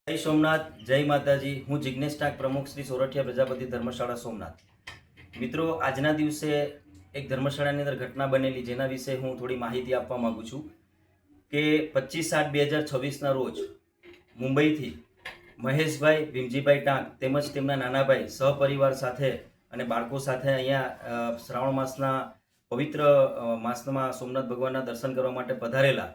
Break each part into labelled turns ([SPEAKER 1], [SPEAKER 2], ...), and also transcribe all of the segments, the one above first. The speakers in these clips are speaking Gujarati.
[SPEAKER 1] जय सोमनाथ, जय माताजी। हूँ जिग्नेश टाक, प्रमुख श्री सोरठिया प्रजापति धर्मशाला सोमनाथ। मित्रों, आजना दिवसे एक धर्मशाळानी अंदर घटना बनेली जेना विषे हूँ थोड़ी माहिती आपवा मांगू छूं के 25/7/2026 ना रोज मुंबईथी महेशभाई भीमजीभाई टांक તેમજ તેમના નાના ભાઈ સહપરિવાર સાથે અને બાળકો સાથે અહીંયા શ્રાવણ માસના પવિત્ર માસમાં સોમનાથ ભગવાનના દર્શન કરવા માટે પધારેલા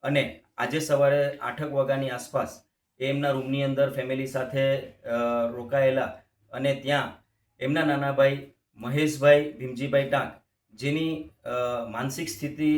[SPEAKER 1] અને આજે સવારે 8 વાગ્યાની આસપાસ એમના રૂમની અંદર ફેમિલી સાથે રોકાયેલા અને ત્યાં એમના નાના ભાઈ મહેશભાઈ ભીમજીભાઈ टांक જેની માનસિક સ્થિતિ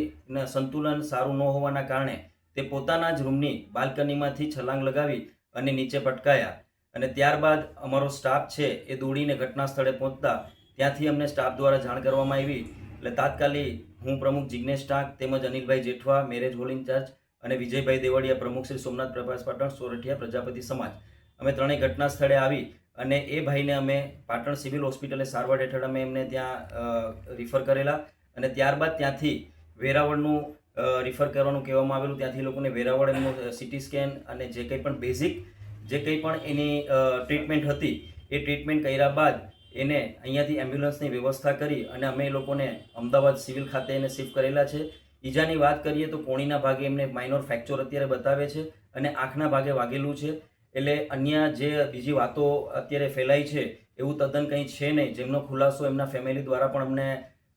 [SPEAKER 1] સંતુલન સારું ન હોવાના કારણે તે પોતાના જ રૂમની બાલ્કનીમાંથી છલાંગ લગાવી અને નીચે પટકાયા અને ત્યારબાદ અમારો સ્ટાફ છે એ દોડીને ઘટના સ્થળે પહોંચતા ત્યાંથી અમને સ્ટાફ દ્વારા જાણ કરવામાં આવી એટલે તાત્કાલિક હું પ્રમુખ જિગ્નેશ टांक તેમજ અનિલભાઈ જેઠવા મેરેજ હોલ ઇન્ચાર્જ અને વિજયભાઈ દેવળિયા પ્રમુખ શ્રી સોમનાથ પ્રભાસ પાટણ સોરઠિયા પ્રજાપતિ સમાજ અમે ત્રણેય ઘટના સ્થળે આવી અને એ ભાઈને અમે પાટણ સિવિલ હોસ્પિટલે સારવાર હેઠળ અમે એમને ત્યાં રિફર કરેલા અને ત્યારબાદ ત્યાંથી વેરાવળનું રિફર કરવાનું કહેવામાં આવેલું ત્યાંથી લોકોને વેરાવળ એમનું સિટી સ્કેન અને જે કંઈ પણ બેઝિક જે કંઈ પણ એની ટ્રીટમેન્ટ હતી એ ટ્રીટમેન્ટ કર્યા બાદ એને અહીંયાથી એમ્બ્યુલન્સની વ્યવસ્થા કરી અને અમે એ લોકોને અમદાવાદ સિવિલ ખાતે એને શિફ્ટ કરેલા છે। ઈજાની વાત કરીએ તો કોણીના ભાગે એમને માઇનોર ફ્રેક્ચર અત્યારે બતાવે છે અને આંખના ભાગે વાગેલું છે એટલે અન્ય જે બીજી વાતો અત્યારે ફેલાઈ છે એવું તદ્દન કંઈ છે નહીં જેમનો ખુલાસો એમના ફેમિલી દ્વારા પણ અમને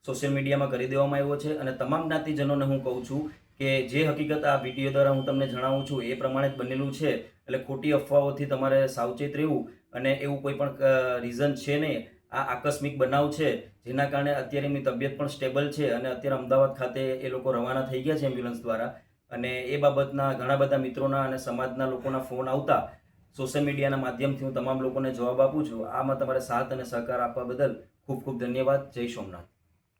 [SPEAKER 1] સોશિયલ મીડિયામાં કરી દેવામાં આવ્યો છે અને તમામ જ્ઞાતિજનોને હું કહું છું કે જે હકીકત આ વિડીયો દ્વારા હું તમને જણાવું છું એ પ્રમાણે જ બનેલું છે એટલે ખોટી અફવાઓથી તમારે સાવચેત રહેવું અને એવું કોઈ પણ રીઝન છે નહીં। આ આકસ્મિક બનાવ છે જેના કારણે અત્યારે એમની તબિયત પણ સ્ટેબલ છે અને અત્યારે અમદાવાદ ખાતે એ લોકો રવાના થઈ ગયા છે એમ્બ્યુલન્સ દ્વારા અને એ બાબતના ઘણા બધા મિત્રોના અને સમાજના લોકોના ફોન આવતા સોશિયલ મીડિયાના માધ્યમથી હું તમામ લોકોને જવાબ આપું છું। આમાં તમારે સાથ અને સહકાર આપવા બદલ ખૂબ ખૂબ ધન્યવાદ। જય સોમનાથ।